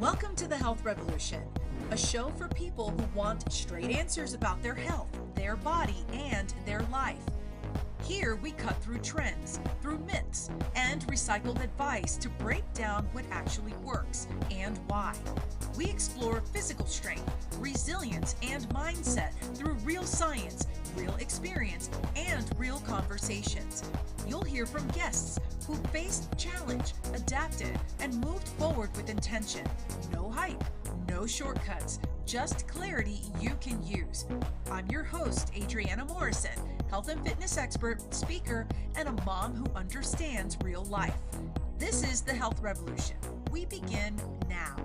Welcome to the Health Revolution, a show for people who want straight answers about their health, their body, and their life. Here we cut through trends, through myths, and recycled advice to break down what actually works and why. We explore physical strength, resilience, and mindset through real science, real experience, and real conversations. You'll hear from guests who faced challenge, adapted, and moved forward with intention. No hype, no shortcuts, just clarity you can use. I'm your host, Adriana Morrison, health and fitness expert, speaker, and a mom who understands real life. This is the Health Revolution. We begin now.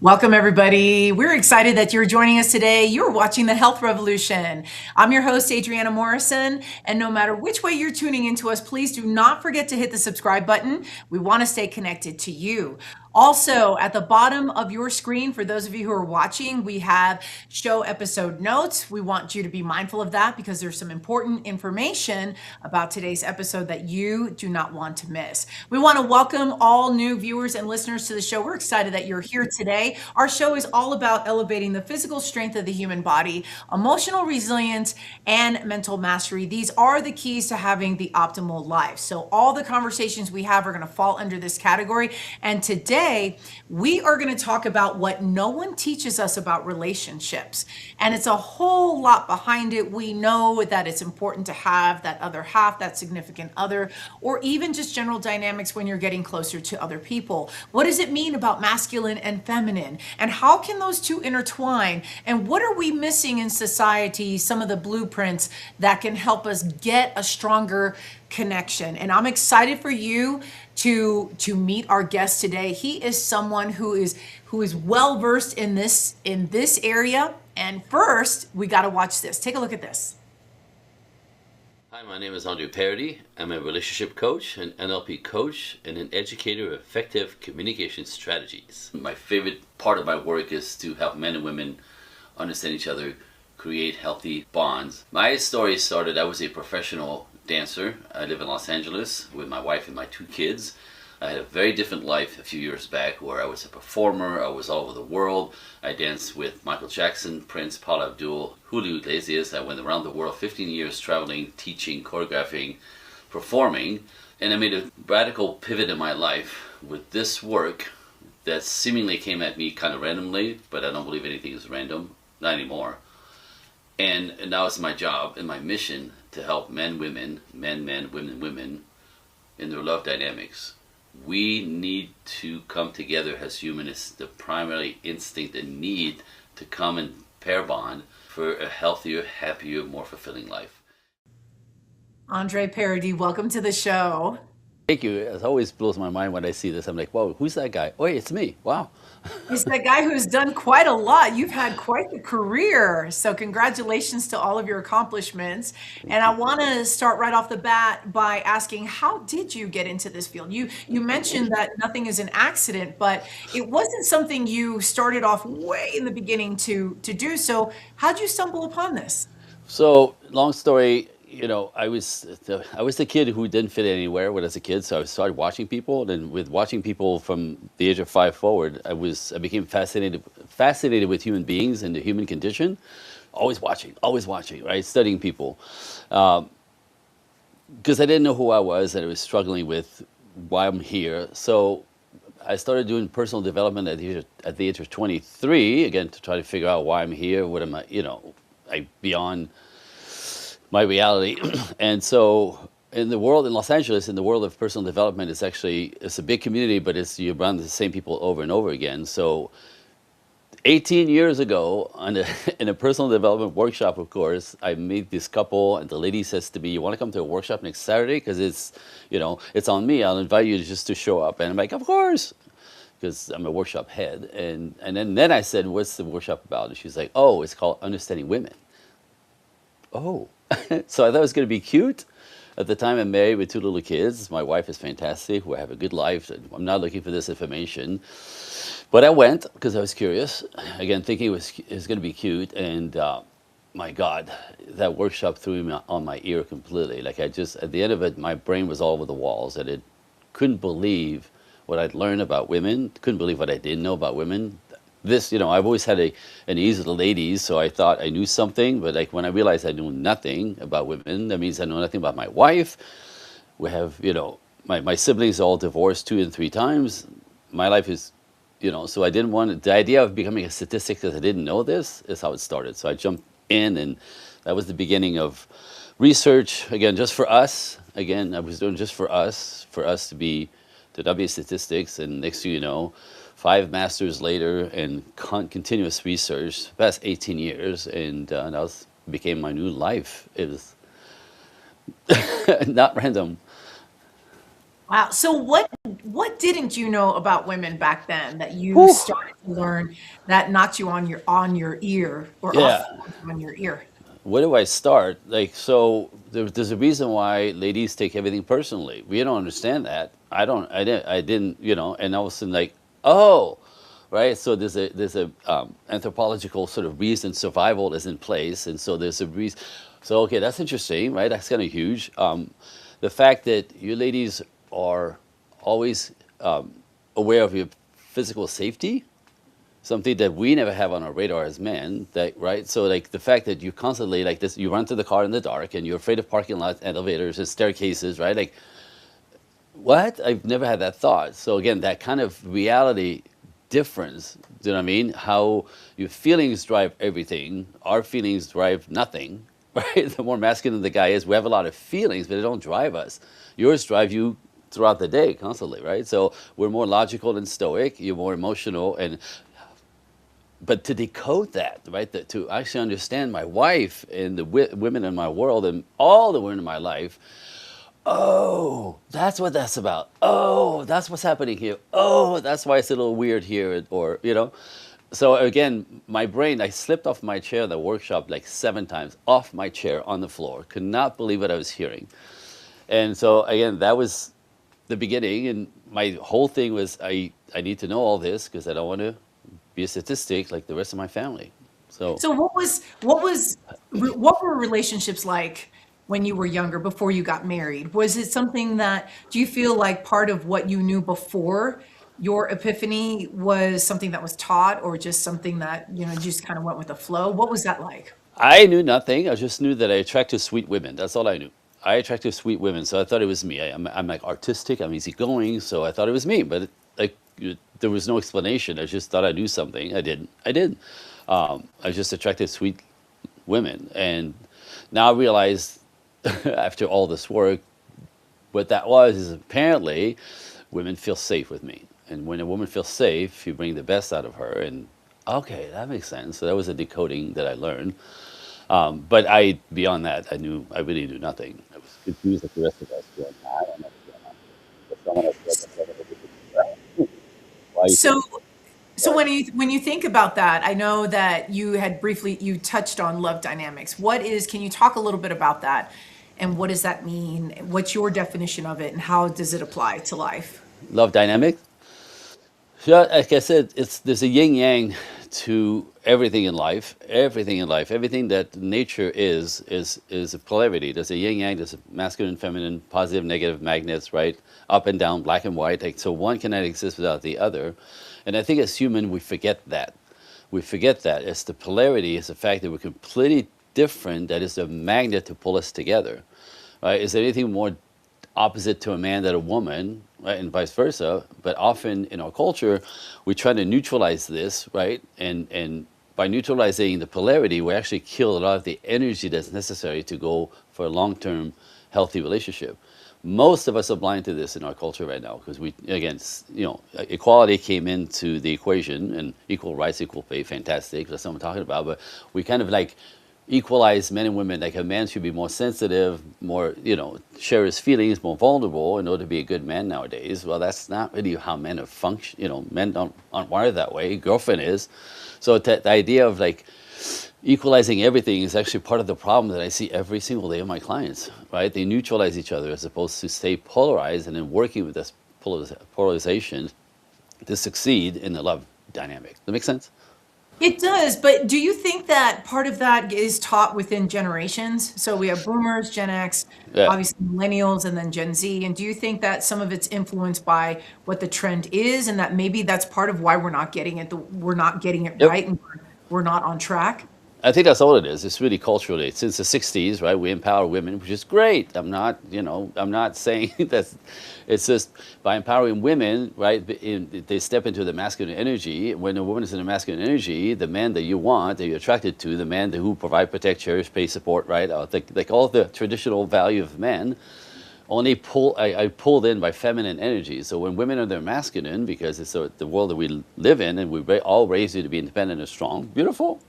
Welcome, everybody. We're excited that you're joining us today. You're watching the Health Revolution. I'm your host, Adriana Morrison, and no matter which way you're tuning into us, please do not forget to hit the subscribe button. We want to stay connected to you. Also, at the bottom of your screen, for those of you who are watching, we have show episode notes. We want you to be mindful of that because there's some important information about today's episode that you do not want to miss. We want to welcome all new viewers and listeners to the show. We're excited that you're here today. Our show is all about elevating the physical strength of the human body, emotional resilience, and mental mastery. These are the keys to having the optimal life. So all the conversations we have are going to fall under this category. And today, we are going to talk about what no one teaches us about relationships. And it's a whole lot behind it. We know that it's important to have that other half, that significant other, or even just general dynamics when you're getting closer to other people. What does it mean about masculine and feminine? And how can those two intertwine? And what are we missing in society? Some of the blueprints that can help us get a stronger connection. And I'm excited for you to meet our guest today. He is someone who is well versed in this area. And first, we got to watch this. Take a look at this. Hi, my name is Andre Paradis. I'm a relationship coach, an NLP coach, and an educator of effective communication strategies. My favorite part of my work is to help men and women understand each other, create healthy bonds. My story started, I was a professional dancer. I live in Los Angeles with my wife and my 2 kids. I had a very different life a few years back where I was a performer. I was all over the world. I danced with Michael Jackson, Prince, Paula Abdul, Julio Iglesias. I went around the world 15 years traveling, teaching, choreographing, performing. And I made a radical pivot in my life with this work that seemingly came at me kind of randomly, but I don't believe anything is random, not anymore. And now it's my job and my mission to help men, women, women in their love dynamics. We need to come together as humans. It's the primary instinct and need to come and pair bond for a healthier, happier, more fulfilling life. Andre Paradis, welcome to the show. Thank you. It always blows my mind when I see this. I'm like, whoa, who's that guy? Oh, it's me. Wow. He's the guy who's done quite a lot. You've had quite the career. So congratulations to all of your accomplishments. And I want to start right off the bat by asking, how did you get into this field? You mentioned that nothing is an accident, but it wasn't something you started off way in the beginning to do. So how'd you stumble upon this? So long story, I was the kid who didn't fit anywhere when I was a kid. So I started watching people, and with watching people from the age of 5 forward, I became fascinated with human beings and the human condition. Always watching, right? Studying people, because I didn't know who I was, and I was struggling with why I'm here. So I started doing personal development at the age of 23, again to try to figure out why I'm here. What am I, beyond my reality. And so in the world, in Los Angeles, in the world of personal development, it's a big community, but you're around the same people over and over again. So 18 years ago, in a personal development workshop, of course, I meet this couple, and the lady says to me, "You want to come to a workshop next Saturday? Because it's on me. I'll invite you just to show up." And I'm like, "Of course," because I'm a workshop head. And then I said, "What's the workshop about?" And she's like, "Oh, it's called Understanding Women." Oh. So I thought it was going to be cute. At the time, I'm married with 2 little kids. My wife is fantastic. We have a good life. I'm not looking for this information. But I went because I was curious. Again, thinking it was going to be cute. And my God, that workshop threw me on my ear completely. Like at the end of it, my brain was all over the walls. And it couldn't believe what I'd learned about women. Couldn't believe what I didn't know about women. I've always had an ease with the ladies, so I thought I knew something. But like when I realized I knew nothing about women, that means I know nothing about my wife. We have, my siblings all divorced 2 and 3 times. My life is, so I didn't want the idea of becoming a statistic because I didn't know this is how it started. So I jumped in, and that was the beginning of research. Again, just for us. Again, I was doing just for us to not be statistics. And next thing you know, 5 masters later and continuous research, the past 18 years, and became my new life. It was not random. Wow. So what didn't you know about women back then that you Whew. started to learn that knocked you on your ear or Yeah. off on your ear? Where do I start? Like, so there's a reason why ladies take everything personally. We don't understand that. I didn't, and all of a sudden, like, oh, right. So there's a anthropological sort of reason survival is in place, and so there's a reason. So okay, that's interesting, right? That's kind of huge. The fact that you ladies are always aware of your physical safety, something that we never have on our radar as men, that right. So like the fact that you constantly like this, you run to the car in the dark and you're afraid of parking lots, elevators, and staircases, right? Like, what? I've never had that thought. So again, that kind of reality difference, do you know what I mean? How your feelings drive everything, our feelings drive nothing, right? The more masculine the guy is, we have a lot of feelings, but they don't drive us. Yours drive you throughout the day constantly, right? So we're more logical and stoic, you're more emotional. And but to decode that, right, to actually understand my wife and the women in my world and all the women in my life. Oh, that's what that's about. Oh, that's what's happening here. Oh, that's why it's a little weird here, or So again, my brain, I slipped off my chair in the workshop like 7 times, off my chair on the floor. Could not believe what I was hearing. And so again, that was the beginning. And my whole thing was I need to know all this because I don't want to be a statistic like the rest of my family. So So what were relationships like when you were younger before you got married? Was it something that do you feel like part of what you knew before your epiphany was something that was taught or just something that, just kind of went with the flow? What was that like? I knew nothing. I just knew that I attracted sweet women. That's all I knew. I attracted sweet women, so I thought it was me. I'm like artistic. I'm easygoing, so I thought it was me. But there was no explanation. I just thought I knew something. I didn't. I did. I just attracted sweet women, and now I realize after all this work, what that was is apparently women feel safe with me, and when a woman feels safe, you bring the best out of her. And okay, that makes sense. So that was a decoding that I learned. But beyond that, I really knew nothing. I was confused like the rest of us. Going, I don't know what's going on. But someone else said that. Why you think? So So when you think about that, I know that you touched on love dynamics. Can you talk a little bit about that? And what does that mean? What's your definition of it and how does it apply to life? Love dynamic. Yeah, like I said, there's a yin yang to everything in life. Everything in life, everything that nature is a polarity. There's a yin yang. There's a masculine, feminine, positive, negative magnets, right? Up and down, black and white. Like, so one cannot exist without the other. And I think as human, we forget that. We forget that. It's the polarity. It's the fact that we're completely different. That is the magnet to pull us together. Right? Is there anything more opposite to a man than a woman, right, and vice versa? But often in our culture, we try to neutralize this, right? And by neutralizing the polarity, we actually kill a lot of the energy that's necessary to go for a long-term healthy relationship. Most of us are blind to this in our culture right now because equality came into the equation and equal rights, equal pay, fantastic. That's what I'm talking about. But we kind of like equalize men and women. Like a man should be more sensitive, more, share his feelings, more vulnerable in order to be a good man nowadays. Well, that's not really how men are function. Men aren't wired that way. Girlfriend is. So the idea of like equalizing everything is actually part of the problem that I see every single day of my clients, right? They neutralize each other as opposed to stay polarized and then working with this polarization to succeed in the love dynamic. Does that make sense? It does, but do you think that part of that is taught within generations? So we have boomers, Gen X, Yeah. obviously millennials, and then Gen Z. And do you think that some of it's influenced by what the trend is, and that maybe that's part of why we're not getting it Yep. right, and we're not on track? I think that's all it is. It's really culturally. Since the 60s, right, we empower women, which is great. I'm not saying that's, it's just by empowering women, right, they step into the masculine energy. When a woman is in the masculine energy, the man that you want, that you're attracted to, the man who provide, protect, cherish, pay, support, right, like all the traditional value of men, only I pulled in by feminine energy. So when women are their masculine, because it's the world that we live in, and we all raise you to be independent and strong, beautiful.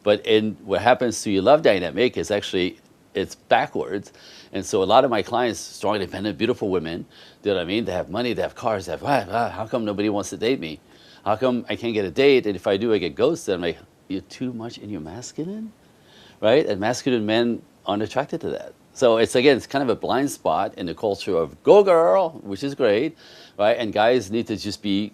But in what happens to your love dynamic is actually it's backwards. And so a lot of my clients, strong, independent, beautiful women, you know what I mean? They have money, they have cars, they have, how come nobody wants to date me? How come I can't get a date? And if I do, I get ghosted. I'm like, you're too much in your masculine, right? And masculine men aren't attracted to that. So it's, again, it's kind of a blind spot in the culture of go girl, which is great, right? And guys need to just be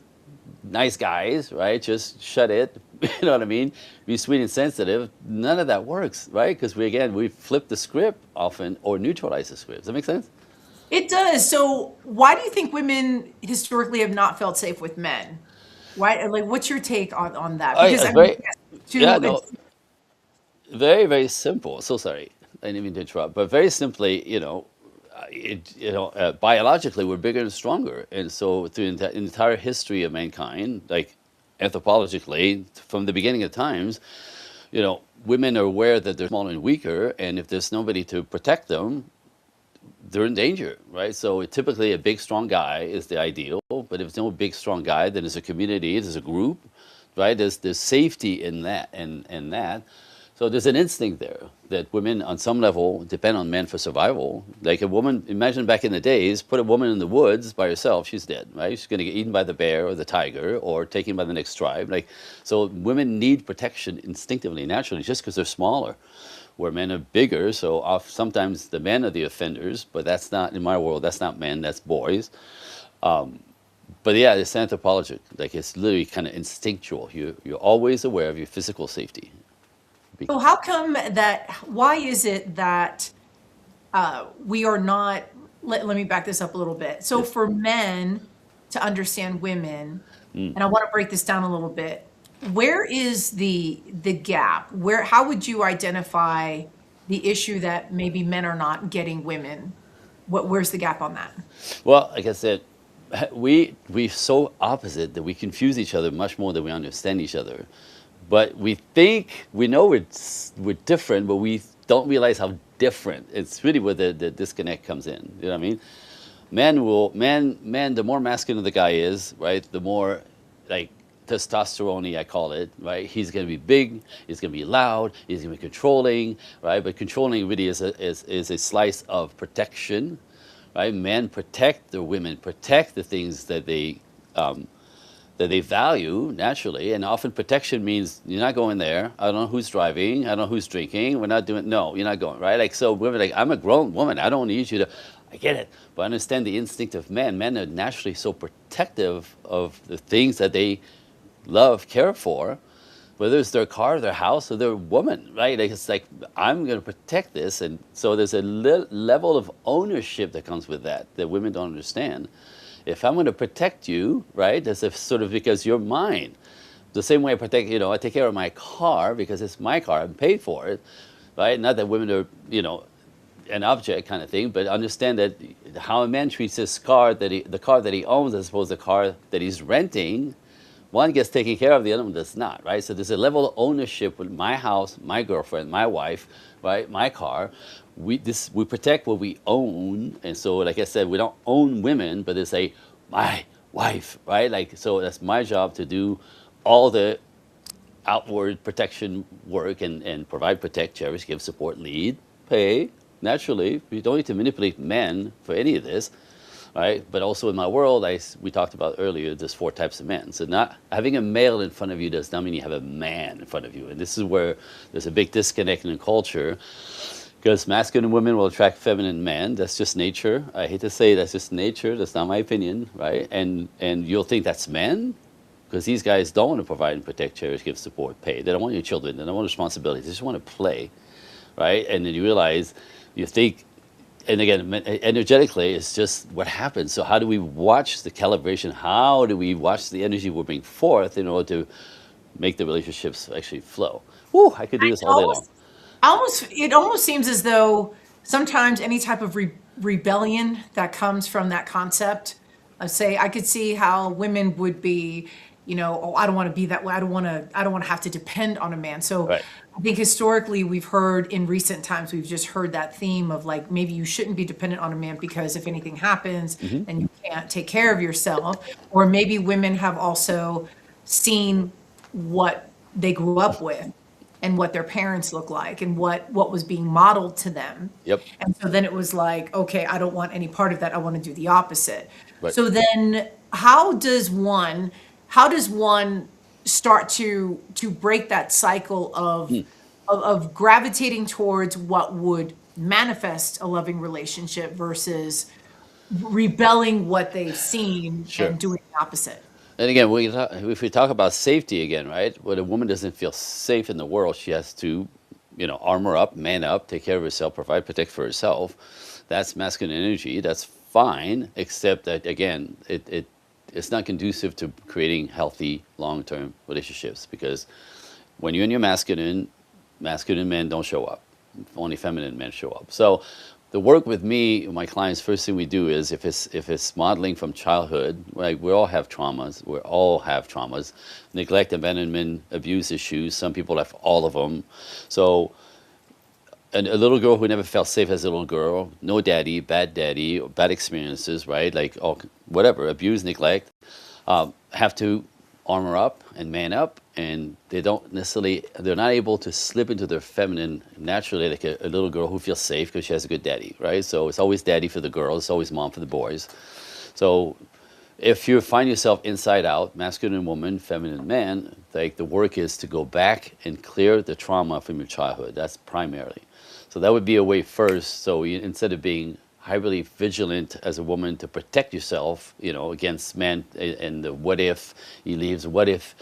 nice guys, right? Just shut it. You know what I mean? Be sweet and sensitive. None of that works, right? Because we flip the script often or neutralize the script. Does that make sense? It does. So why do you think women historically have not felt safe with men? Why, like, what's your take on that? Because I mean, Very, yes, yeah, to no, very, very simple. So sorry, I didn't mean to interrupt, but very simply, biologically, we're bigger and stronger, and so through the entire history of mankind, like anthropologically, from the beginning of times, women are aware that they're smaller and weaker, and if there's nobody to protect them, they're in danger, right? So typically, a big, strong guy is the ideal, but if there's no big, strong guy, then there's a community, there's a group, right? There's safety in that, and that. So there's an instinct there that women, on some level, depend on men for survival. Like a woman, imagine back in the days, put a woman in the woods by herself, she's dead, right? She's going to get eaten by the bear or the tiger or taken by the next tribe. Like, so women need protection instinctively, naturally, just because they're smaller. Where men are bigger, so sometimes the men are the offenders, but that's not, in my world, that's not men, that's boys. But yeah, it's anthropologic. Like it's literally kind of instinctual. You're always aware of your physical safety. so how come that, why is it that we are not, let me back this up a little bit. So Yeah. for men to understand women, Mm. and I want to break this down a little bit, where is the gap? How would you identify the issue that maybe men are not getting women? Where's the gap on that? Well, like I said, we're so opposite that we confuse each other much more than we understand each other. But we think we know we're different, but we don't realize how different. It's really where the disconnect comes in. You know what I mean? Men, the more masculine the guy is, right, the more like testosterone I call it, right? He's gonna be big, he's gonna be loud, he's gonna be controlling, right? But controlling really is a slice of protection, right? Men protect their women, protect the things that they value naturally, and often protection means you're not going there. I don't know who's driving. I don't know who's drinking. We're not doing. No, you're not going. Right? Like so, women like I'm a grown woman. I don't need you to. I get it, but I understand the instinct of men. Men are naturally so protective of the things that they love, care for, whether it's their car, their house, or their woman. Right? Like it's like I'm going to protect this, and so there's a level of ownership that comes with that women don't understand. If I'm going to protect you, right, as if sort of because you're mine, the same way I protect, I take care of my car because it's my car, I'm paid for it, right? Not that women are, an object kind of thing, but understand that how a man treats his car, the car that he owns as opposed to the car that he's renting, one gets taken care of, the other one does not, right? So there's a level of ownership with my house, my girlfriend, my wife, right, my car. We protect what we own, and so like I said, we don't own women, but it's my wife, right? Like so, that's my job to do all the outward protection work and provide, protect, cherish, give, support, lead, pay. Naturally, we don't need to manipulate men for any of this, right? But also in my world, we talked about earlier, there's 4 types of men. So not having a male in front of you does not mean you have a man in front of you, and this is where there's a big disconnect in the culture. Because masculine women will attract feminine men. That's just nature. I hate to say that's just nature. That's not my opinion, right? And you'll think that's men, because these guys don't want to provide and protect, cherish, give support, pay. They don't want your children. They don't want responsibilities. They just want to play, right? And then you realize, you think, and again, energetically, it's just what happens. So how do we watch the calibration? How do we watch the energy we're bringing forth in order to make the relationships actually flow? Whew, I could do this all day long. It almost seems as though sometimes any type of rebellion that comes from that concept, say I could see how women would be, oh, I don't want to be that way. I don't want to have to depend on a man. So Right. I think historically we've heard in recent times, we've just heard that theme of like, maybe you shouldn't be dependent on a man because if anything happens, then you can't take care of yourself. Or maybe women have also seen what they grew up with and what their parents look like and what was being modeled to them. Yep. And so then it was like, okay, I don't want any part of that. I want to do the opposite. Right. So then how does one start to break that cycle of gravitating towards what would manifest a loving relationship versus rebelling what they've seen Sure. and doing the opposite? And again, if we talk about safety again, right? When a woman doesn't feel safe in the world, she has to, armor up, man up, take care of herself, provide, protect for herself. That's masculine energy. That's fine, except that again, it's not conducive to creating healthy long-term relationships because when you're in your masculine men don't show up. Only feminine men show up. So the work with me, my clients, first thing we do is if it's modeling from childhood, right? We all have traumas. Neglect, abandonment, abuse issues. Some people have all of them. So a little girl who never felt safe as a little girl, no daddy, or bad experiences, right? Like whatever, abuse, neglect, have to armor up and man up, and they're not able to slip into their feminine naturally, like a little girl who feels safe because she has a good daddy, right? So it's always daddy for the girls, it's always mom for the boys. So if you find yourself inside out, masculine woman, feminine man, like the work is to go back and clear the trauma from your childhood. That's primarily. So that would be a way first. So instead of being highly vigilant as a woman to protect yourself, against man and the what if he leaves, what if,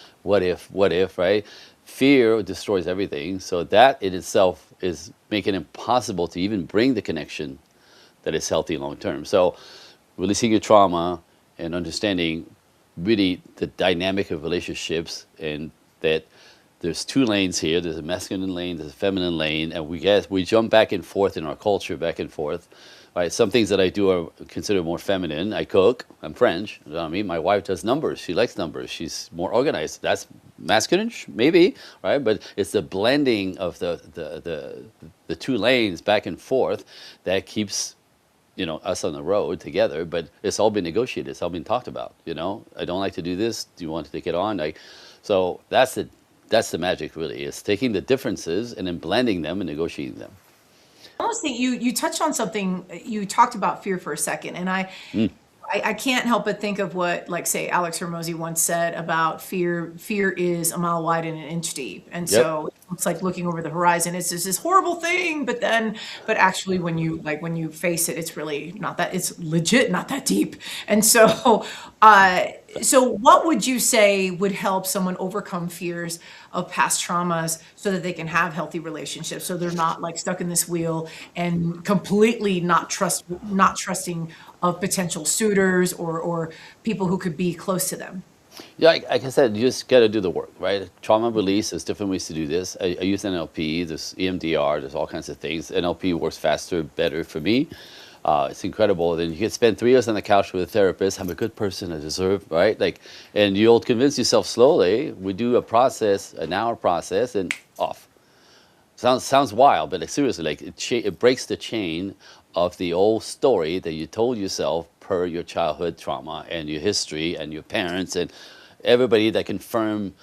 right? Fear destroys everything. So that in itself is making it impossible to even bring the connection that is healthy long term. So releasing your trauma and understanding really the dynamic of relationships, and that there's two lanes here. There's a masculine lane, there's a feminine lane, and we jump back and forth in our culture, back and forth. Right, some things that I do are considered more feminine. I cook. I'm French. You know what I mean? My wife does numbers. She likes numbers. She's more organized. That's masculine, maybe, right? But it's the blending of the two lanes back and forth that keeps us on the road together. But it's all been negotiated. It's all been talked about. I don't like to do this. Do you want to take it on? So that's the magic, really. Is taking the differences and then blending them and negotiating them. I almost think you touched on something. You talked about fear for a second, and I can't help but think of what, like, say, Alex Hormozy once said about fear. Fear is a mile wide and an inch deep, and Yep. so it's like looking over the horizon. It's just this horrible thing, but actually, when you face it, it's really not that. It's legit not that deep. And so, so what would you say would help someone overcome fears of past traumas so that they can have healthy relationships, so they're not like stuck in this wheel and completely not trusting of potential suitors or people who could be close to them? Yeah, like I said, you just got to do the work, right? Trauma release, there's different ways to do this. I use NLP, there's EMDR, there's all kinds of things. NLP works faster, better for me. It's incredible. Then you can spend 3 years on the couch with a therapist. I'm a good person. I deserve, right? And you'll convince yourself slowly. We do a process, an hour process, and off. Sounds wild, but seriously, it breaks the chain of the old story that you told yourself per your childhood trauma and your history and your parents and everybody that confirm,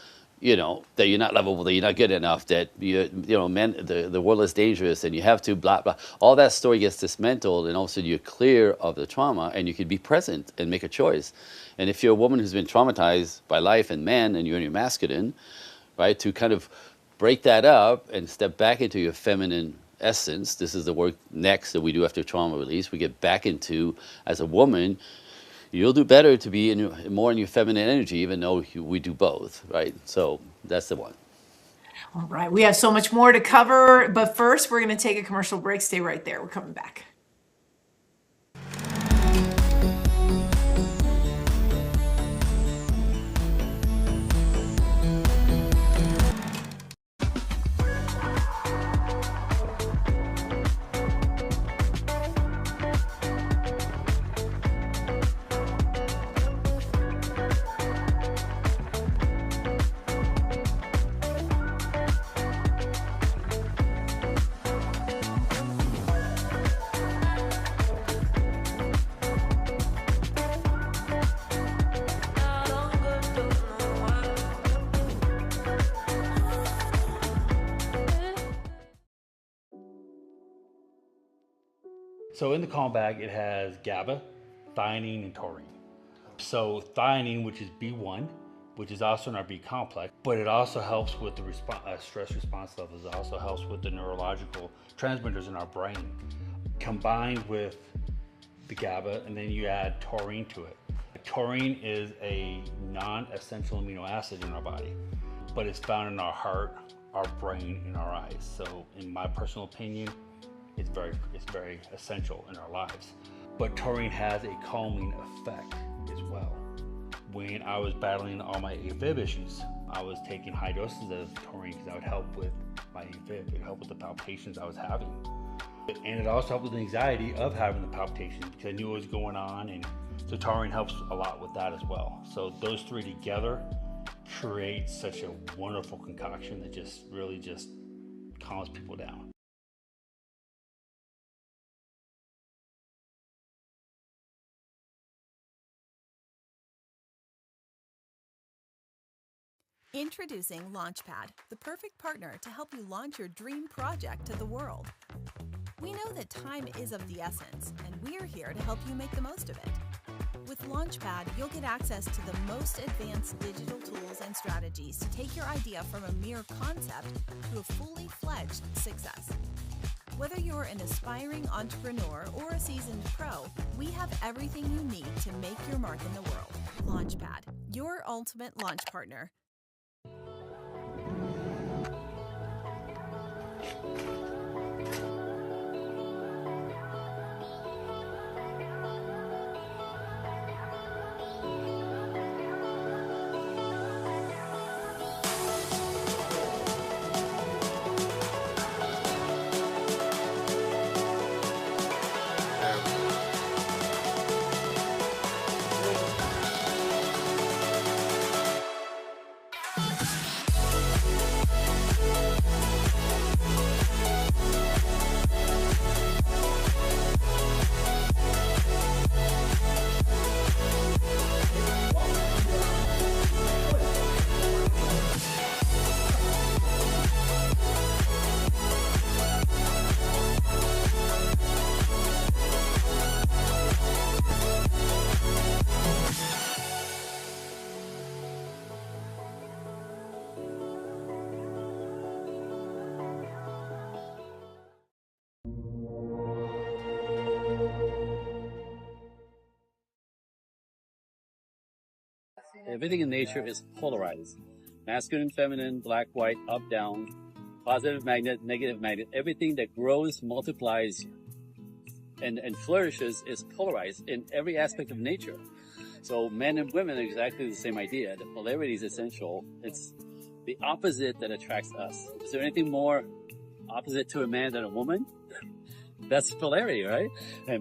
that you're not lovable, that you're not good enough, that men, the world is dangerous, and you have to blah blah. All that story gets dismantled, and all of a sudden you're clear of the trauma, and you can be present and make a choice. And if you're a woman who's been traumatized by life and men, and you're in your masculine, right, to kind of break that up and step back into your feminine essence. This is the work next that we do after trauma release. We get back into, as a woman, you'll do better to be more in your feminine energy, even though we do both, right? So that's the one. All right, we have so much more to cover, but first we're going to take a commercial break. Stay right there. We're coming back. So in the calm bag, it has GABA, theanine, and taurine. So theanine, which is B1, which is also in our B complex, but it also helps with the stress response levels. It also helps with the neurological transmitters in our brain. Combined with the GABA, and then you add taurine to it. Taurine is a non-essential amino acid in our body, but it's found in our heart, our brain, and our eyes. So in my personal opinion, it's very essential in our lives. But taurine has a calming effect as well. When I was battling all my AFib issues, I was taking high doses of taurine because that would help with my AFib. It would help with the palpitations I was having. And it also helped with the anxiety of having the palpitations because I knew what was going on, and so taurine helps a lot with that as well. So those three together create such a wonderful concoction that just really calms people down. Introducing Launchpad, the perfect partner to help you launch your dream project to the world. We know that time is of the essence, and we're here to help you make the most of it. With Launchpad, you'll get access to the most advanced digital tools and strategies to take your idea from a mere concept to a fully fledged success. Whether you're an aspiring entrepreneur or a seasoned pro, we have everything you need to make your mark in the world. Launchpad, your ultimate launch partner. Everything in nature is polarized. Masculine, feminine, black, white, up, down, positive magnet, negative magnet. Everything that grows, multiplies, and flourishes is polarized in every aspect of nature. So men and women are exactly the same idea. The polarity is essential. It's the opposite that attracts us. Is there anything more opposite to a man than a woman? That's polarity, right?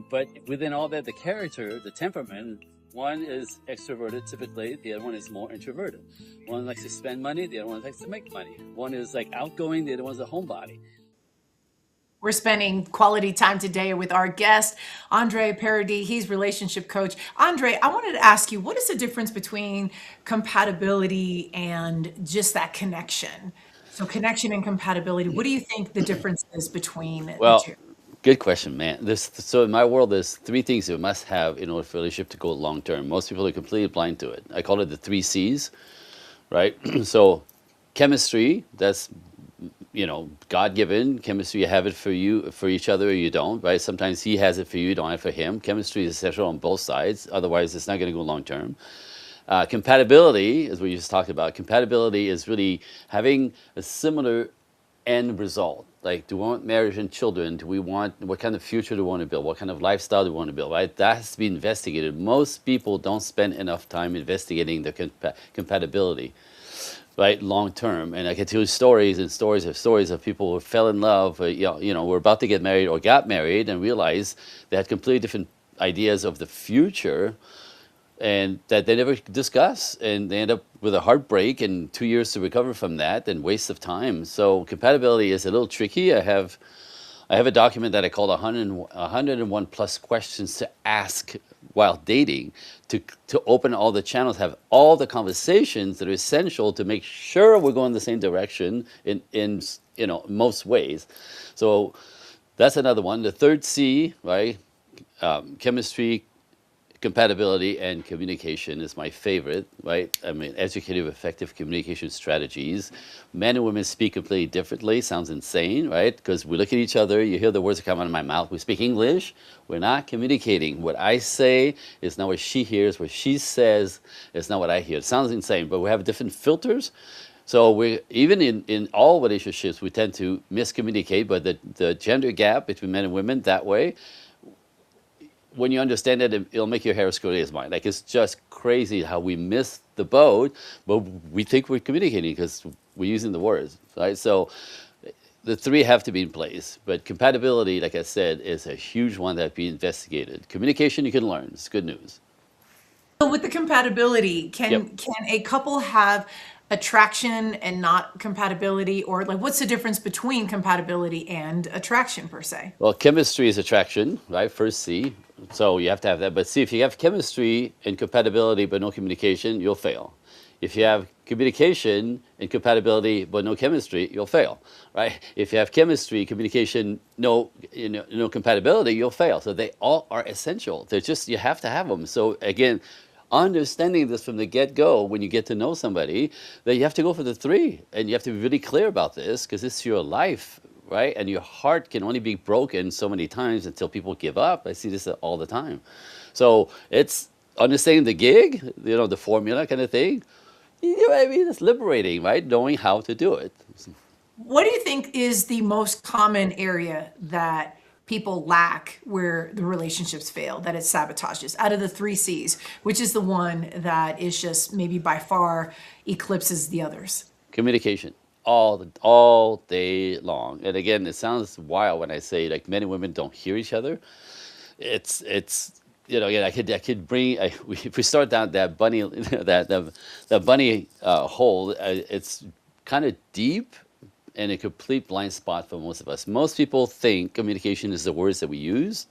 But within all that, the character, the temperament, one is extroverted typically, the other one is more introverted. One likes to spend money, the other one likes to make money. One is like outgoing, the other one's a homebody. We're spending quality time today with our guest, Andre Paradis. He's relationship coach. Andre, I wanted to ask you, what is the difference between compatibility and just that connection? So connection and compatibility, what do you think the difference is between the two? Good question, man. So in my world, there's three things you must have in order for a relationship to go long term. Most people are completely blind to it. I call it the 3 C's, right? So chemistry, that's God-given chemistry. You have it for you, for each other, or you don't, right? Sometimes he has it for you, you don't have it for him. Chemistry is essential on both sides. Otherwise, it's not going to go long term. Compatibility is what you just talked about. Compatibility is really having a similar end result. Like, do we want marriage and children? Do we want, what kind of future do we want to build? What kind of lifestyle do we want to build, right? That has to be investigated. Most people don't spend enough time investigating the compatibility, right, long term. And I can tell you stories and stories of people who fell in love, were about to get married or got married and realized they had completely different ideas of the future and that they never discuss, and they end up with a heartbreak and 2 years to recover from that and waste of time. So compatibility is a little tricky. I have a document that I call 101 plus questions to ask while dating, to open all the channels, have all the conversations that are essential to make sure we're going the same direction in most ways. So that's another one. The third C, right? Chemistry, compatibility, and communication is my favorite, right? I mean, educative, effective communication strategies. Men and women speak completely differently. Sounds insane, right? Because we look at each other, you hear the words that come out of my mouth. We speak English. We're not communicating. What I say is not what she hears. What she says is not what I hear. It sounds insane, but we have different filters. So we, even in all relationships, we tend to miscommunicate, but the gender gap between men and women that way, when you understand it, it'll make your hair as curly as mine. Like, it's just crazy how we miss the boat, but we think we're communicating because we're using the words, right? So the three have to be in place. But compatibility, like I said, is a huge one that be investigated. Communication, you can learn. It's good news. So with the compatibility, can a couple have attraction and not compatibility, or like what's the difference between compatibility and attraction per se? Well, chemistry is attraction, right? First C. So you have to have that. But see, if you have chemistry and compatibility but no communication, you'll fail. If you have communication and compatibility but no chemistry, you'll fail, right? If you have chemistry, communication, no compatibility, you'll fail. So they all are essential. They're just, you have to have them. So again, understanding this from the get-go, when you get to know somebody, that you have to go for the three, and you have to be really clear about this because it's your life, right? And your heart can only be broken so many times until people give up. I see this all the time. So it's understanding the gig, the formula kind of thing. You know what I mean? It's liberating, right? Knowing how to do it. What do you think is the most common area that people lack where the relationships fail, that it sabotages out of the three C's, which is the one that is just maybe by far eclipses the others? Communication. All day long. And again, it sounds wild when I say like men and women don't hear each other. It's again, I could bring if we start down that bunny that bunny hole. It's kind of deep and a complete blind spot for most of us. Most people think communication is the words that we use.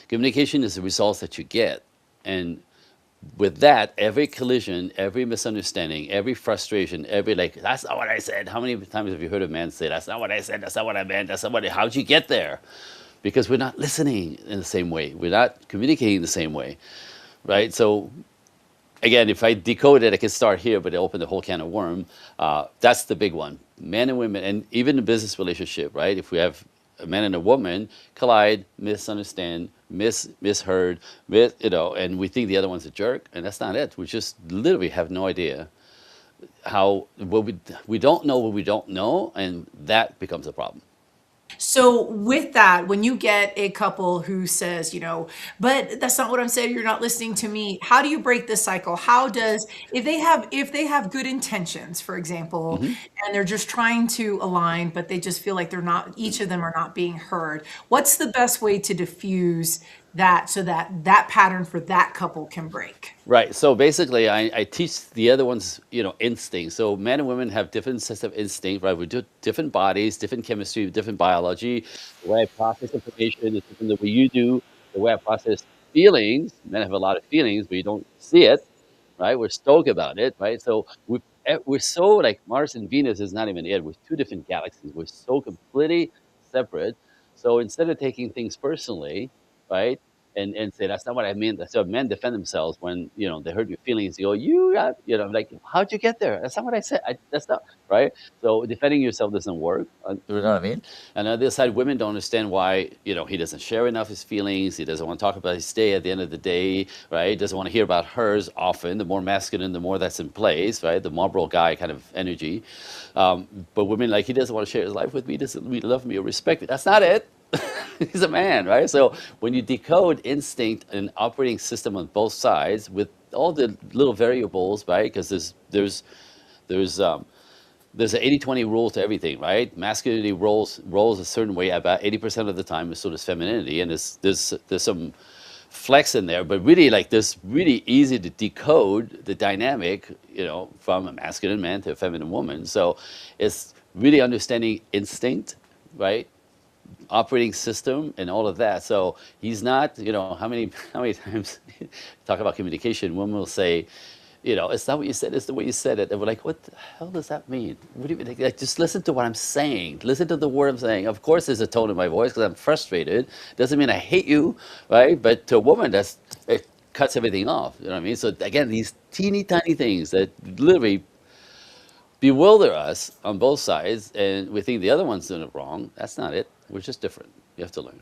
Communication is the results that you get, and with that, every collision, every misunderstanding, every frustration, every that's not what I said. How many times have you heard a man say, that's not what I said, that's not what I meant, that's not what how'd you get there? Because we're not listening in the same way. We're not communicating the same way, right? So again, if I decode it, I can start here, but it opened the whole can of worm. That's the big one. Men and women, and even the business relationship, right? If we have a man and a woman collide, misunderstand, misheard, and we think the other one's a jerk, and that's not it. We just literally have no idea we don't know what we don't know, and that becomes a problem. So with that, when you get a couple who says, but that's not what I'm saying, you're not listening to me, how do you break this cycle? How does, if they have good intentions, for example, Mm-hmm. and they're just trying to align, but they just feel like each of them are not being heard, what's the best way to diffuse that so that pattern for that couple can break? Right. So basically, I teach the other one's, instinct. So men and women have different sets of instinct, right? We do different bodies, different chemistry, different biology. The way I process information is different the way you do. The way I process feelings, men have a lot of feelings, but you don't see it, right? We're stoked about it, right? So we're so like Mars and Venus is not even it. We're two different galaxies. We're so completely separate. So instead of taking things personally, right? and say that's not what I mean. So men defend themselves when they hurt your feelings. You go, you got like, how'd you get there? That's not what I said. That's not right. So defending yourself doesn't work. You know what I mean? And on the other side, women don't understand why he doesn't share enough his feelings. He doesn't want to talk about his day at the end of the day, right? Doesn't want to hear about hers often. The more masculine, the more that's in place, right? The Marlboro guy kind of energy. But women, like, he doesn't want to share his life with me. Doesn't really love me or respect me. That's not it. He's a man, right? So when you decode instinct and operating system on both sides with all the little variables, right? Because there's an 80-20 rule to everything, right? Masculinity rolls a certain way about 80% of the time, and so does femininity, and there's some flex in there, but really, like, this really easy to decode the dynamic, from a masculine man to a feminine woman. So it's really understanding instinct, right? Operating system and all of that. So he's not, how many times talk about communication, women will say, it's not what you said, it's the way you said it. And we're like, what the hell does that mean? What do you mean? Like, just listen to what I'm saying. Listen to the word I'm saying. Of course there's a tone in my voice because I'm frustrated. Doesn't mean I hate you, right? But to a woman, it cuts everything off. You know what I mean? So again, these teeny tiny things that literally bewilder us on both sides, and we think the other one's doing it wrong. That's not it. We're just different. You have to learn.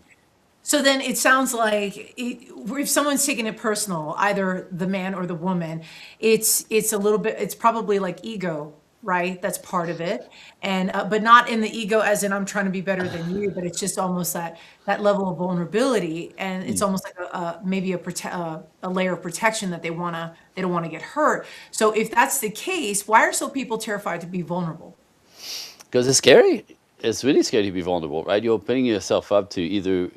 So then it sounds like if someone's taking it personal, either the man or the woman, it's a little bit, it's probably like ego, right? That's part of it. And but not in the ego as in I'm trying to be better than you, but it's just almost that level of vulnerability, and it's almost like maybe a layer of protection that they don't want to get hurt. So if that's the case, why are so people terrified to be vulnerable? Because it's scary. It's really scary to be vulnerable, right? You're opening yourself up to either,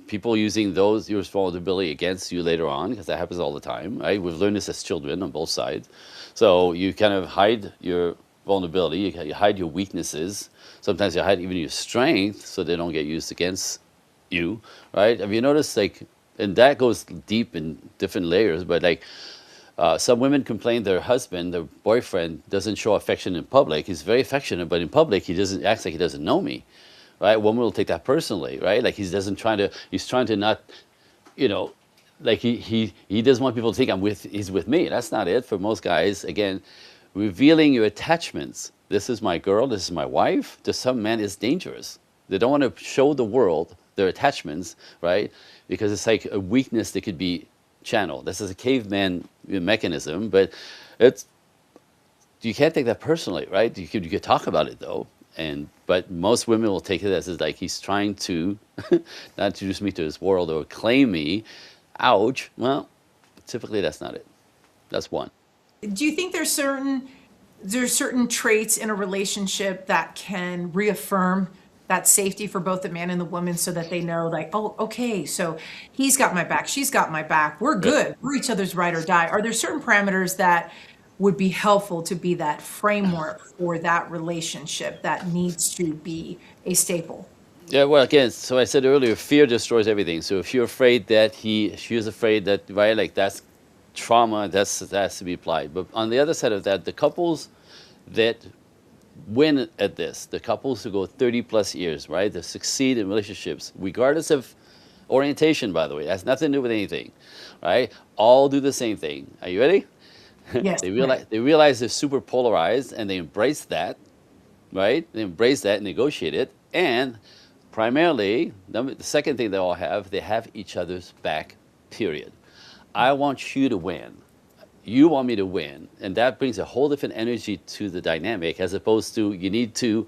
people using your vulnerability against you later on, because that happens all the time, right? We've learned this as children on both sides. So you kind of hide your vulnerability, you hide your weaknesses. Sometimes you hide even your strength so they don't get used against you, right? Have you noticed, like, and that goes deep in different layers, but like, some women complain their husband, their boyfriend, doesn't show affection in public. He's very affectionate, but in public he doesn't acts like he doesn't know me, right? Women will take that personally, right? Like he's trying to not, like he doesn't want people to think he's with me. That's not it for most guys. Again, revealing your attachments. This is my girl. This is my wife. To some men, is dangerous. They don't want to show the world their attachments, right? Because it's like a weakness that could be channel. This is a caveman mechanism, but you can't take that personally, right? You could talk about it though, but most women will take it as like he's trying to not introduce me to his world or claim me. Ouch. Well, typically that's not it. That's one. Do you think there's certain traits in a relationship that can reaffirm that safety for both the man and the woman, so that they know, like, oh, okay, so he's got my back, she's got my back, we're good, we're each other's ride or die? Are there certain parameters that would be helpful to be that framework for that relationship that needs to be a staple? Yeah, well, again, so I said earlier, fear destroys everything. So if you're afraid that she is afraid that, right, like that's trauma, that has to be applied. But on the other side of that, the couples that win at this, the couples who go 30 plus years, right, that succeed in relationships, regardless of orientation, by the way, that's nothing to do with anything, right? All do the same thing. Are you ready? Yes. They realize they're super polarized, and they embrace that, right? They embrace that and negotiate it. And primarily, the second thing they all have, they have each other's back, period. I want you to win. You want me to win. And that brings a whole different energy to the dynamic, as opposed to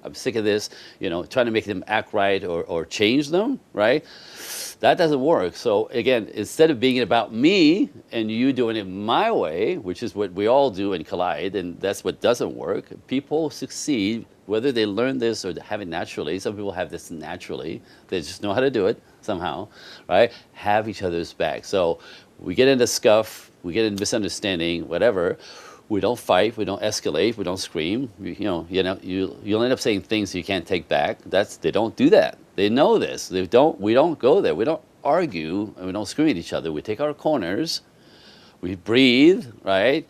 I'm sick of this, trying to make them act right or change them, right? That doesn't work. So again, instead of being about me and you doing it my way, which is what we all do and collide, and that's what doesn't work, people succeed whether they learn this or have it naturally. Some people have this naturally. They just know how to do it somehow, right? Have each other's back. So we get into scuff, we get into misunderstanding, whatever. We don't fight, we don't escalate, we don't scream. You'll end up saying things you can't take back. They don't do that. They know this. We don't go there. We don't argue, and we don't scream at each other. We take our corners. We breathe, right?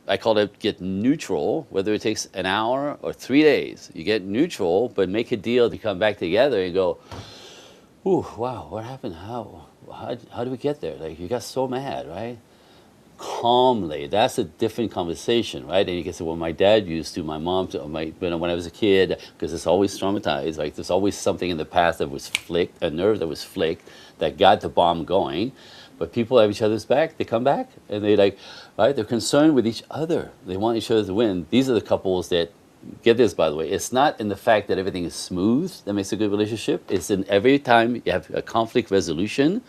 I call it get neutral, whether it takes an hour or 3 days. You get neutral, but make a deal to come back together and go, ooh, wow, what happened? How? how do we get there? Like, you got so mad, right? Calmly. That's a different conversation, right? And you can say, well, my dad used to, my mom, to, when I was a kid, because it's always traumatized. Like, there's always something in the past that was flicked, a nerve that was flicked, that got the bomb going. But people have each other's back. They come back, and they like, right? They're concerned with each other. They want each other to win. These are the couples that, get this, by the way, it's not in the fact that everything is smooth that makes a good relationship. It's in every time you have a conflict resolution,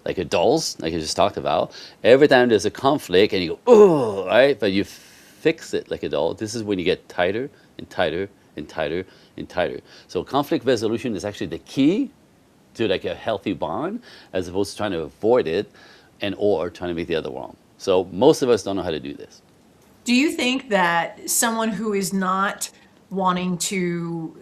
like adults, like I just talked about. Every time there's a conflict and you go, oh, right? But you fix it like adult. This is when you get tighter and tighter and tighter and tighter. So conflict resolution is actually the key to like a healthy bond, as opposed to trying to avoid it and or trying to make the other wrong. So most of us don't know how to do this. Do you think that someone who is not wanting to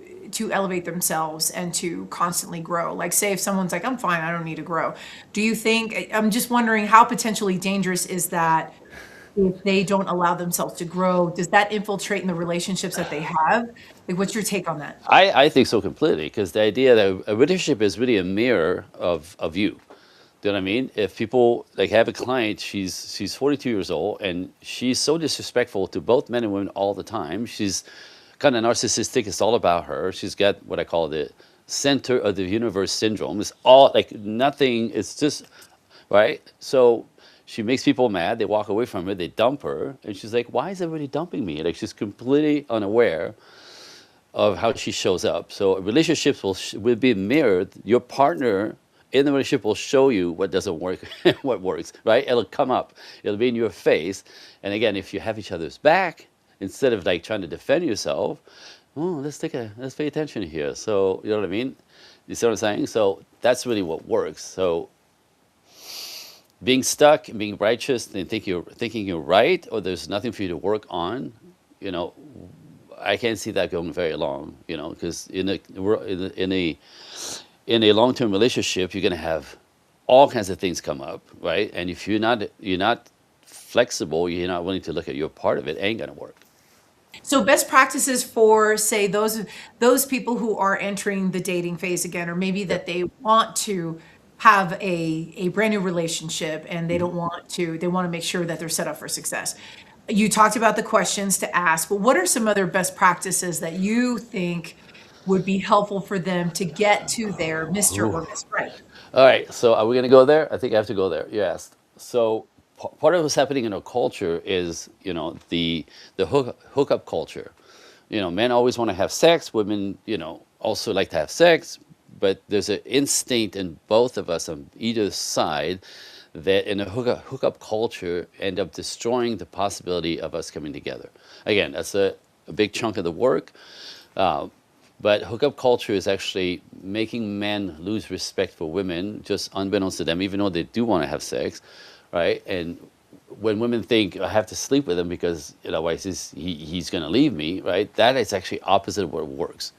elevate themselves and to constantly grow, like say if someone's like, I'm fine, I don't need to grow. Do you think, I'm just wondering how potentially dangerous is that if they don't allow themselves to grow? Does that infiltrate in the relationships that they have? Like, what's your take on that? I think so completely, because the idea that a relationship is really a mirror of you. Do you know what I mean? If people like have a client, she's 42 years old, and she's so disrespectful to both men and women all the time. She's kind of narcissistic. It's all about her. She's got what I call the center of the universe syndrome. It's all like nothing. It's just right. So she makes people mad. They walk away from her. They dump her, and she's like, "Why is everybody dumping me?" Like, she's completely unaware of how she shows up. So relationships will be mirrored. Your partner in the relationship will show you what doesn't work, what works, right? It'll come up. It'll be in your face. And again, if you have each other's back, instead of like trying to defend yourself, oh, let's pay attention here. So, you know what I mean? You see what I'm saying? So that's really what works. So being stuck, being righteous, and thinking you're right, or there's nothing for you to work on, you know, I can't see that going very long, you know, because in a long-term relationship, you're going to have all kinds of things come up, right? And if you're not flexible, you're not willing to look at your part of it, ain't going to work. So best practices for, say, those people who are entering the dating phase again, or maybe that they want to have a brand new relationship and they don't want to, they want to make sure that they're set up for success. You talked about the questions to ask, but what are some other best practices that you think would be helpful for them to get to their Mr. or Miss Right? All right, so are we going to go there? I think I have to go there. You asked. So part of what's happening in our culture is, you know, the hookup culture. You know, men always want to have sex. Women, you know, also like to have sex. But there's an instinct in both of us on either side that in a hookup culture end up destroying the possibility of us coming together. Again, that's a big chunk of the work. But hookup culture is actually making men lose respect for women, just unbeknownst to them, even though they do want to have sex, right? And when women think, I have to sleep with him because otherwise he's going to leave me, right? That is actually opposite of what works.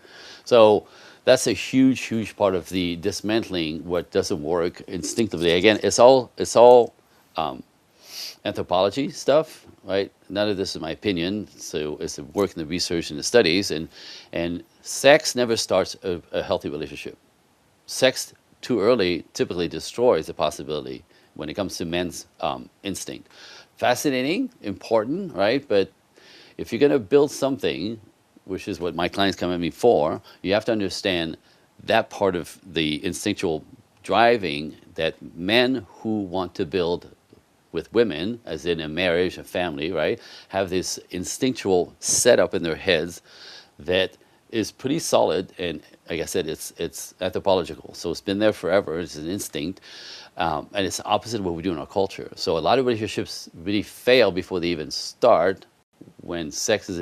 So that's a huge, huge part of the dismantling what doesn't work instinctively. Again, it's all anthropology stuff, right? None of this is my opinion. So it's the work in the research and the studies, and sex never starts a healthy relationship. Sex too early typically destroys the possibility when it comes to men's instinct. Fascinating, important, right? But if you're going to build something, which is what my clients come at me for, you have to understand that part of the instinctual driving that men who want to build with women, as in a marriage, a family, right, have this instinctual setup in their heads that is pretty solid. And like I said, it's anthropological. So it's been there forever. It's an instinct. And it's opposite of what we do in our culture. So a lot of relationships really fail before they even start when sex is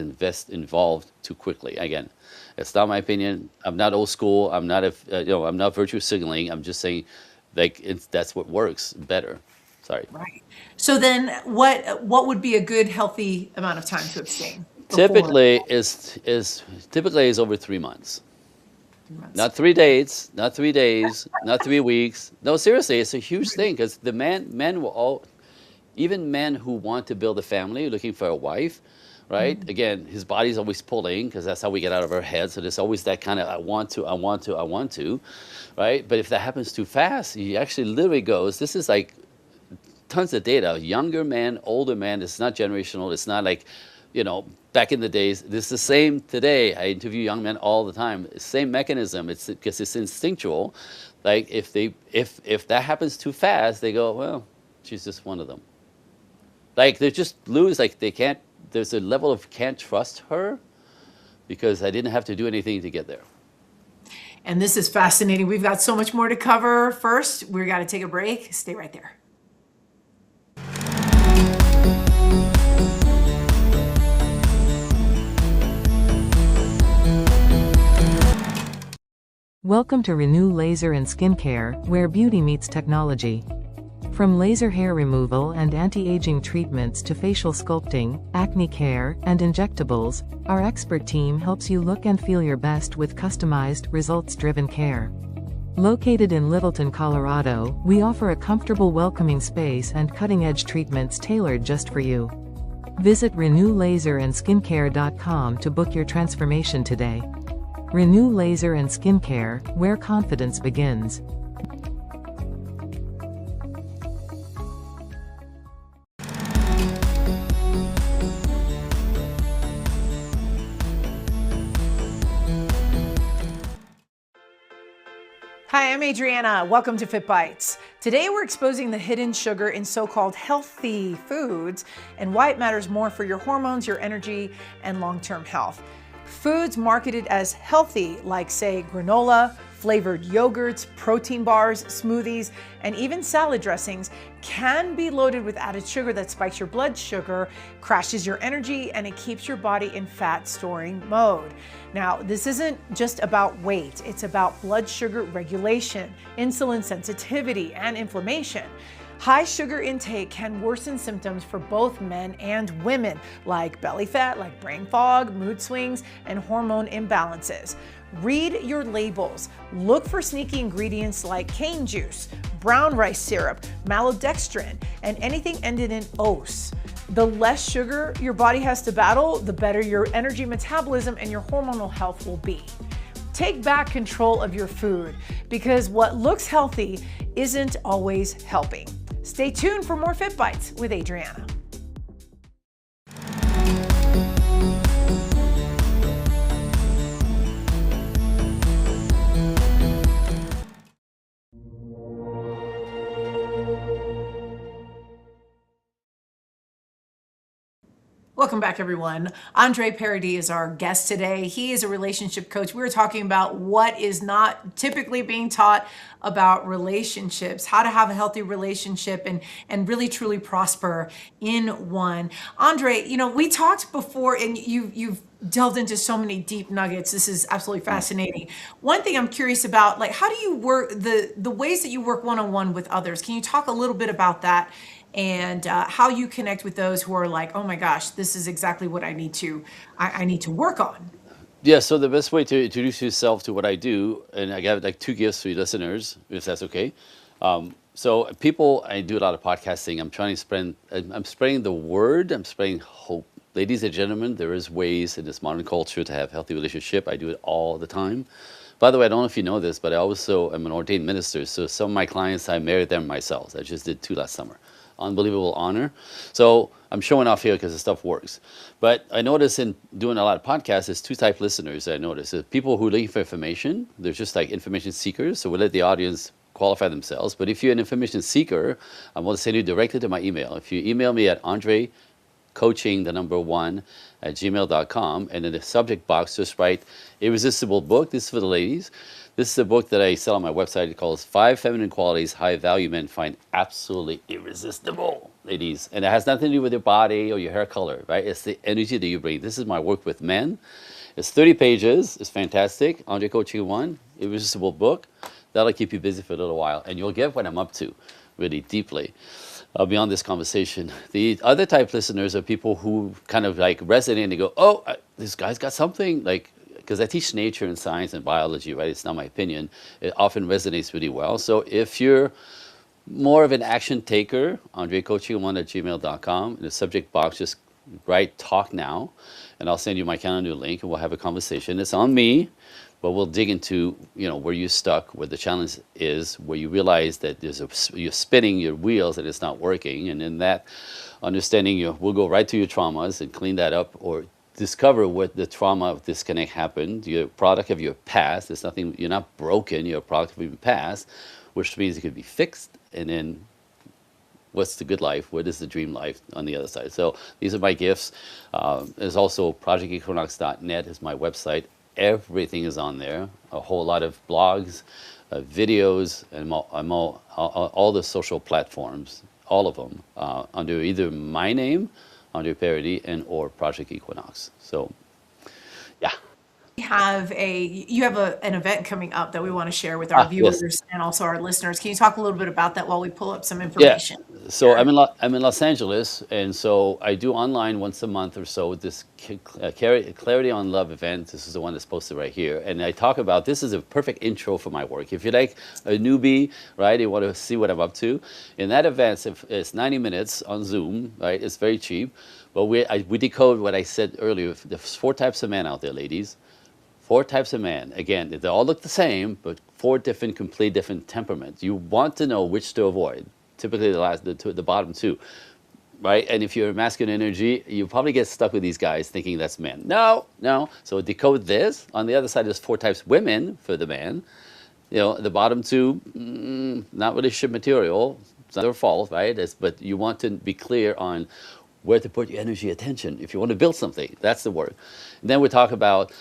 involved too quickly. Again, it's not my opinion. I'm not old school. I'm not I'm not virtue signaling. I'm just saying, like, that's what works better. Sorry. Right. So then what would be a good healthy amount of time to abstain? Typically is over 3 months. 3 months. Not 3 days, not 3 days, not 3 weeks. No, seriously, it's a huge thing because the men will all. even men who want to build a family, looking for a wife, right? Again, his body's always pulling because that's how we get out of our head. So there's always that kind of I want to, right? But if that happens too fast, he actually literally goes, this is like tons of data, younger man, older man, it's not generational, it's not like, back in the days, this is the same today. I interview young men all the time, same mechanism, it's because it's instinctual. Like if that happens too fast, they go, well, she's just one of them. Like they just lose, like they can't, there's a level of can't trust her because I didn't have to do anything to get there. And this is fascinating. We've got so much more to cover. First, we've got to take a break. Stay right there. Welcome to Renew Laser and Skincare, where beauty meets technology. From laser hair removal and anti-aging treatments to facial sculpting, acne care, and injectables, our expert team helps you look and feel your best with customized, results-driven care. Located in Littleton, Colorado, we offer a comfortable, welcoming space and cutting-edge treatments tailored just for you. Visit renewlaserandskincare.com to book your transformation today. Renew Laser and Skincare, where confidence begins. Hi, I'm Adriana. Welcome to Fit Bites. Today we're exposing the hidden sugar in so-called healthy foods and why it matters more for your hormones, your energy, and long-term health. Foods marketed as healthy, like say granola, flavored yogurts, protein bars, smoothies, and even salad dressings can be loaded with added sugar that spikes your blood sugar, crashes your energy, and it keeps your body in fat storing mode. Now, this isn't just about weight, it's about blood sugar regulation, insulin sensitivity, and inflammation. High sugar intake can worsen symptoms for both men and women, like belly fat, like brain fog, mood swings, and hormone imbalances. Read your labels. Look for sneaky ingredients like cane juice, brown rice syrup, maltodextrin, and anything ended in ose. The less sugar your body has to battle, the better your energy metabolism and your hormonal health will be. Take back control of your food because what looks healthy isn't always helping. Stay tuned for more Fit Bites with Adriana. Welcome back, everyone. Andre Paradis is our guest today. He is a relationship coach. We're talking about what is not typically being taught about relationships, how to have a healthy relationship and really truly prosper in one. Andre, we talked before and you've delved into so many deep nuggets. This is absolutely fascinating. One thing I'm curious about, like, how do you work the ways that you work one-on-one with others? Can you talk a little bit about that? And how you connect with those who are like, oh my gosh, this is exactly what I need to work on. Yeah, so the best way to introduce yourself to what I do, and I got like two gifts for your listeners, if that's okay. So people, I do a lot of podcasting. I'm spreading the word. I'm spreading hope. Ladies and gentlemen, there is ways in this modern culture to have healthy relationship. I do it all the time. By the way, I don't know if you know this, but I also am an ordained minister. So some of my clients, I married them myself. I just did 2 last summer. Unbelievable honor. So I'm showing off here because the stuff works. But I notice in doing a lot of podcasts, there's 2 type listeners I notice. There's people who are looking for information. They're just like information seekers. So we let the audience qualify themselves. But if you're an information seeker, I'm going to send you directly to my email. If you email me at andrecoaching1@gmail.com, and in the subject box, just write Irresistible Book. This is for the ladies. This is a book that I sell on my website. It calls 5 Feminine Qualities High Value Men Find Absolutely Irresistible, ladies. And it has nothing to do with your body or your hair color, right? It's the energy that you bring. This is my work with men. It's 30 pages. It's fantastic. Andre Coaching 1, Irresistible Book. That'll keep you busy for a little while. And you'll get what I'm up to really deeply beyond this conversation. The other type listeners are people who kind of like resonate and they go, oh, this guy's got something, like, because I teach nature and science and biology, right? It's not my opinion. It often resonates really well. So if you're more of an action taker, andrecoaching1@gmail.com. In the subject box, just write talk now, and I'll send you my calendar link, and we'll have a conversation. It's on me, but we'll dig into, where you're stuck, where the challenge is, where you realize that you're spinning your wheels and it's not working. And in that understanding, we'll go right to your traumas and clean that up, or discover what the trauma of disconnect happened. You're a product of your past. There's nothing, you're not broken, you're a product of your past, which means it could be fixed. And then what's the good life? What is the dream life on the other side? So these are my gifts. There's also projectequinox.net is my website. Everything is on there. A whole lot of blogs, videos, and I'm all the social platforms, all of them, under either my name, Andre Paradis, or Project Equinox. So, yeah. You have an event coming up that we want to share with our Yes. viewers and also our listeners. Can you talk a little bit about that while we pull up some Yeah. information? So here? I'm in Los Angeles, and so I do online once a month or so with this Clarity on Love event. This is the one that's posted right here, and I talk about, this is a perfect intro for my work. If you're like a newbie, right, you want to see what I'm up to. In that event, it's 90 minutes on Zoom, right? It's very cheap, but we decode what I said earlier. There's 4 types of men out there, ladies. 4 types of men. Again, they all look the same, but 4 complete different temperaments. You want to know which to avoid. Typically, the bottom 2, right? And if you're masculine energy, you probably get stuck with these guys thinking that's men. No. So decode this. On the other side, there's 4 types women for the man. The bottom 2, not relationship material. It's not their fault, right? But you want to be clear on where to put your energy attention. If you want to build something, that's the work. And then we talk about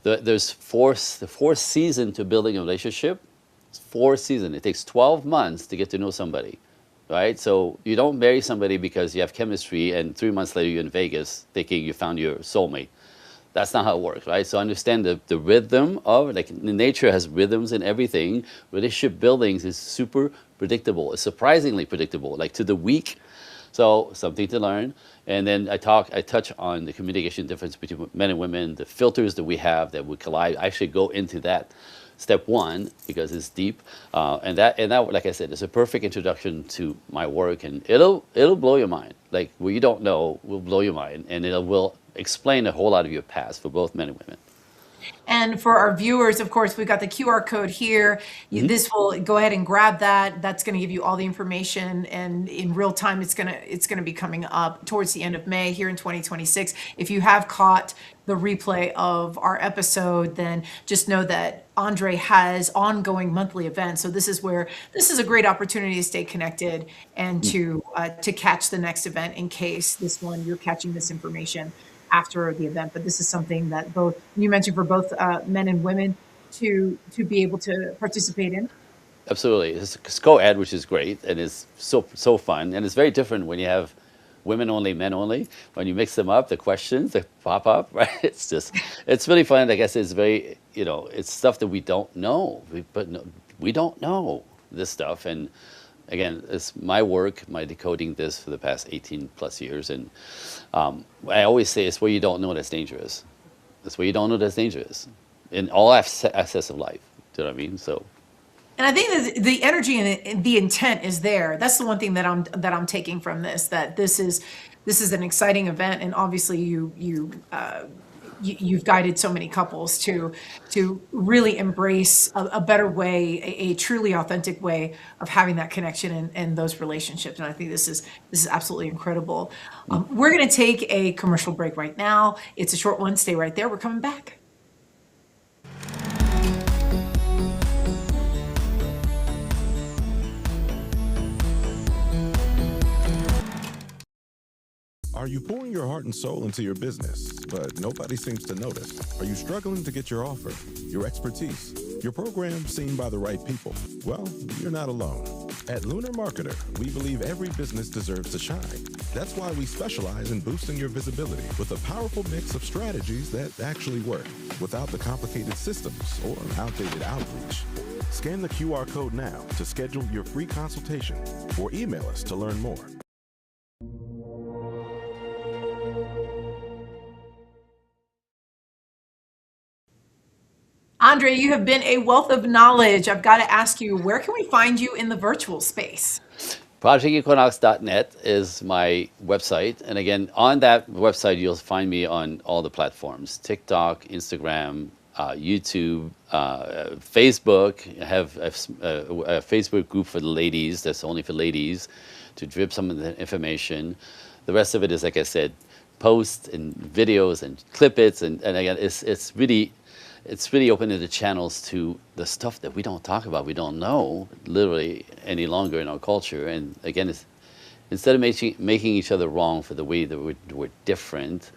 there's the 4th season to building a relationship. It's 4 seasons. It takes 12 months to get to know somebody, right? So you don't marry somebody because you have chemistry and 3 months later you're in Vegas thinking you found your soulmate. That's not how it works, right? So understand the rhythm of, like, nature has rhythms and everything. Relationship buildings is super predictable. It's surprisingly predictable, like to the week. So something to learn. And then I touch on the communication difference between men and women, the filters that we have that would collide. I actually go into that step 1 because it's deep. And that, like I said, is a perfect introduction to my work, and it'll blow your mind. Like, what you don't know will blow your mind, and it will explain a whole lot of your past for both men and women. And for our viewers, of course, we've got the QR code here. This will go ahead and grab that. That's going to give you all the information, and in real time, it's going to be coming up towards the end of May here in 2026. If you have caught the replay of our episode, then just know that Andre has ongoing monthly events. So this is a great opportunity to stay connected and to catch the next event in case this one you're catching this information after the event. But this is something that you mentioned for both men and women to be able to participate in. Absolutely. It's co-ed, which is great, and it's so fun. And it's very different when you have women only, men only. When you mix them up, the questions that pop up, right? It's really fun. I guess it's very, it's stuff that we don't know. We don't know this stuff. And again, it's my work, my decoding this for the past 18 plus years. And I always say it's where you don't know that's dangerous. It's where you don't know that's dangerous in all access of life. Do you know what I mean? So. And I think that the energy and the intent is there. That's the one thing that I'm taking from this. That this is an exciting event, and obviously you've guided so many couples to really embrace a better way, a truly authentic way of having that connection and those relationships. And I think this is absolutely incredible. We're going to take a commercial break right now. It's a short one. Stay right there. We're coming back. Are you pouring your heart and soul into your business, but nobody seems to notice? Are you struggling to get your offer, your expertise, your program seen by the right people? Well, you're not alone. At Lunar Marketer, we believe every business deserves to shine. That's why we specialize in boosting your visibility with a powerful mix of strategies that actually work without the complicated systems or outdated outreach. Scan the QR code now to schedule your free consultation or email us to learn more. Andre, you have been a wealth of knowledge. I've got to ask you, where can we find you in the virtual space? ProjectEquinox.net is my website. And again, on that website, you'll find me on all the platforms: TikTok, Instagram, YouTube, Facebook. I have a Facebook group for the ladies that's only for ladies to drip some of the information. The rest of it is, like I said, posts and videos and clip-its. And again, it's really opening the channels to the stuff that we don't talk about, we don't know literally any longer in our culture. And again, it's, instead of making each other wrong for the way that we're different,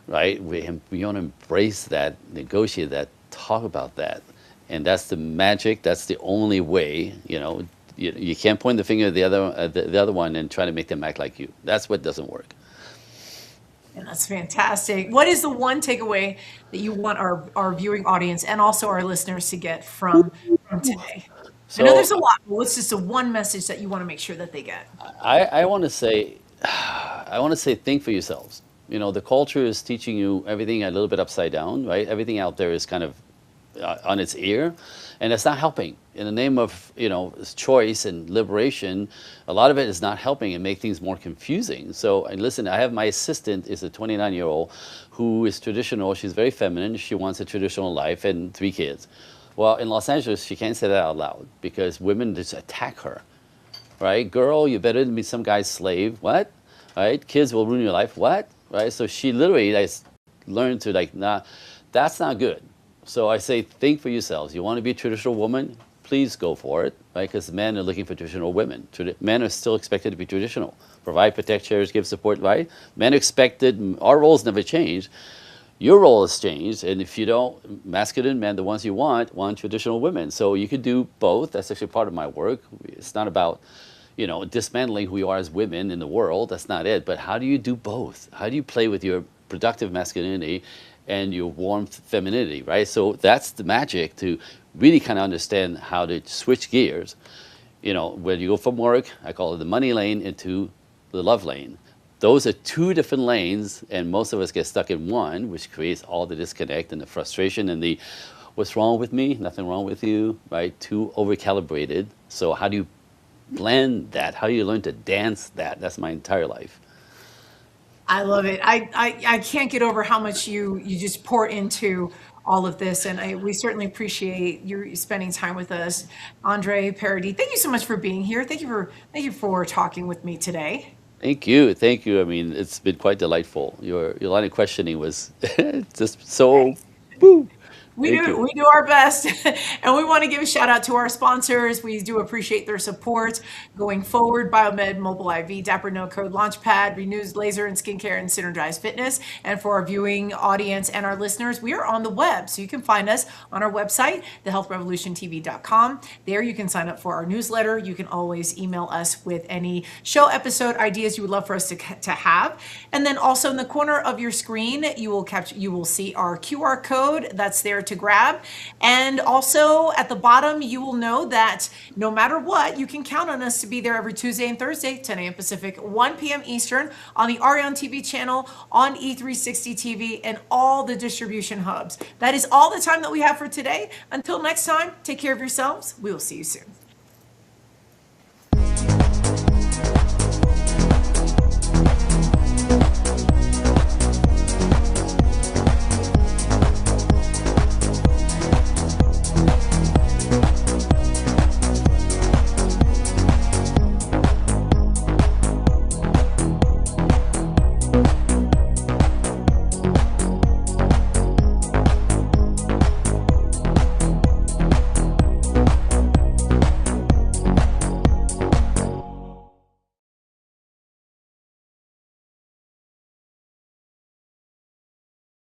right? We want to embrace that, negotiate that, talk about that. And that's the magic. That's the only way, you know. You can't point the finger at the other one and try to make them act like you. That's what doesn't work. And that's fantastic. What is the one takeaway that you want our viewing audience and also our listeners to get from today? I know there's a lot, but what's just the one message that you want to make sure that they get? I want to say, think for yourselves. You know, the culture is teaching you everything a little bit upside down, right? Everything out there is kind of on its ear, and it's not helping. In the name of, you know, choice and liberation, a lot of it is not helping and make things more confusing. So, and listen, I have my assistant is a 29-year-old who is traditional. She's very feminine. She wants a traditional life and 3 kids. Well, in Los Angeles, she can't say that out loud because women just attack her, right? Girl, you better than be some guy's slave. What? Right? Kids will ruin your life. What? Right? So she literally learned to nah, that's not good. So I say, think for yourselves. You want to be a traditional woman? Please go for it, right? Because men are looking for traditional women. Men are still expected to be traditional. Provide, protect, cherish, give support, right? Men are expected, our roles never change. Your role has changed, and if you don't, masculine men, the ones you want traditional women. So you could do both. That's actually part of my work. It's not about, you know, dismantling who you are as women in the world. That's not it. But how do you do both? How do you play with your productive masculinity and your warm femininity, right? So that's the magic, to really kind of understand how to switch gears. You know, when you go from work, I call it the money lane, into the love lane. Those are 2 different lanes, and most of us get stuck in one, which creates all the disconnect and the frustration and the, what's wrong with me? Nothing wrong with you, right? Too over-calibrated. So how do you blend that? How do you learn to dance that? That's my entire life. I love it. I can't get over how much you just pour into all of this, and we certainly appreciate you spending time with us, Andre Paradis. Thank you so much for being here. Thank you for talking with me today. Thank you, thank you. I mean, it's been quite delightful. Your line of questioning was just so, woo. We do our best. And we want to give a shout out to our sponsors. We do appreciate their support going forward: Biomed, Mobile IV, Dapper No Code, Launchpad, Renews Laser and Skincare, and Synergize Fitness. And for our viewing audience and our listeners, we are on the web. So you can find us on our website, thehealthrevolutiontv.com. There you can sign up for our newsletter. You can always email us with any show episode ideas you would love for us to have. And then also in the corner of your screen, you will see our QR code that's there to grab. And also at the bottom, you will know that no matter what, you can count on us to be there every Tuesday and Thursday, 10 a.m. Pacific, 1 p.m. Eastern, on the Arion TV channel, on E360 TV, and all the distribution hubs. That is all the time that we have for today. Until next time, take care of yourselves. We will see you soon.